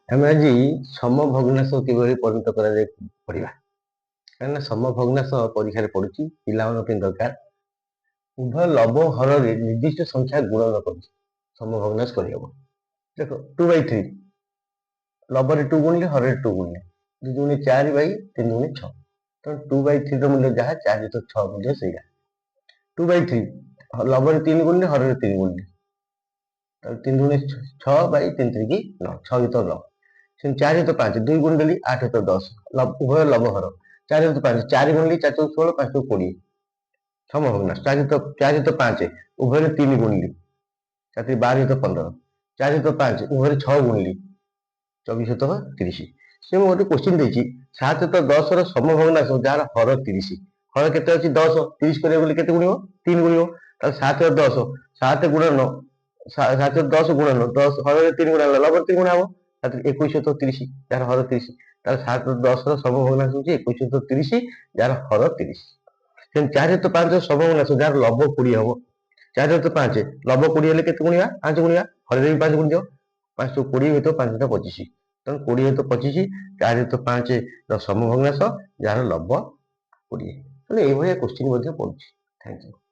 ଆମେ ଆଜି ସମଭଗ୍ନାଂଶ କିଭଳି ପରିଣତ କରାଯାଏ ପଢିବା। କାହିଁକିନା ସମଭଗ୍ନାଂଶ ପରୀକ୍ଷାରେ ପଡୁଛି, ପିଲାମାନଙ୍କ ପାଇଁ ଦରକାର। ଉଭୟ ଲବ ହରରେ ନିର୍ଦ୍ଦିଷ୍ଟ ସଂଖ୍ୟା ଗୁଣନ କରୁଛି ସମଭଗ୍ନାଂଶ କରିହେବ। ଦେଖ 2/3 ଲବରେ 2 ଗୁଣିଲେ ହରରେ 2 ଗୁଣିଲେ 2 ଦୁଗୁଣେ 4 ବାଇ 3 ଦୁଗୁଣେ 6। ତେଣୁ 2/3 ର ମୂଲ୍ୟ ଯାହା 4 ତ 6 ମୂଲ୍ୟ ସେଇଆ। 2/3 ଲବରେ 3 ଗୁଣିଲେ ହରରେ 3 ଗୁଣିଲେ 3 ଦୁଗୁଣେ 6 ବାଇ 3 3 9 6 ଭିତରେ 9। 4 ତ 5 2 ଗୁଣି ଦେଲି 8 ତ 10 ଉଭୟ ଲବହର। 4 ତ 5 4 ଗୁଣିଲି 4 ତ 16 5 ତ 20 ସମଭଗ୍ନାଂଶ। 4 ତ 5 ଉଭୟରେ 3 ଗୁଣିଲି 4 12 ତ 15 4 ତ 5 ଉଭୟରେ 6 ଗୁଣିଲି 24 ତ 30। ସେ ମୁଁ ଗୋଟେ କ୍ୱେଶ୍ଚିନ୍ ଦେଇଛି 7 ତ 10 ର ସମଭଗ୍ନାଂଶ ଯାହାର ହର 30। ହର କେତେ ଅଛି 10, 30 କରିବାକୁ ଗଲେ କେତେ ଗୁଣିବ 3 ଗୁଣିବ। ତାହେଲେ 7 ର 10 7 ଗୁଣନ 7 ର 10 ଗୁଣନ 10 ହରରେ 3 ଗୁଣା ହେଲା ଲବରେ 3 ଗୁଣା ହବ। 21 ତ 30 ଯାହାର ହର 30। ତାହେଲେ 7 ର 10 ର ସମଭଗ୍ନାଂଶ ହେଉଛି 21 ତ 30 ଯାହାର ହର 30। 4 ତ 5 ର ସମଭଗ୍ନାଂଶ ଯାହାର ଲବ 20 ହବ। 4 ତ 5 ଲବ 20 ହେଲେ କେତେ ଗୁଣିବା 5 ଗୁଣିବା। ହରରେ ବି 5 ଗୁଣି ଦିଅ 5 ତ 20 ହୋଇଥିବ 5 ତ 25। ତେଣୁ 20 ତ 25 4 ତ 5 ର ସମଭଗ୍ନାଂଶ ଯାହାର ଲବ 20। ତେଣୁ ଏଇଭଳିଆ କ୍ୱେଶ୍ଚିନ୍ ମଧ୍ୟ ପଡୁଛି। Thank you.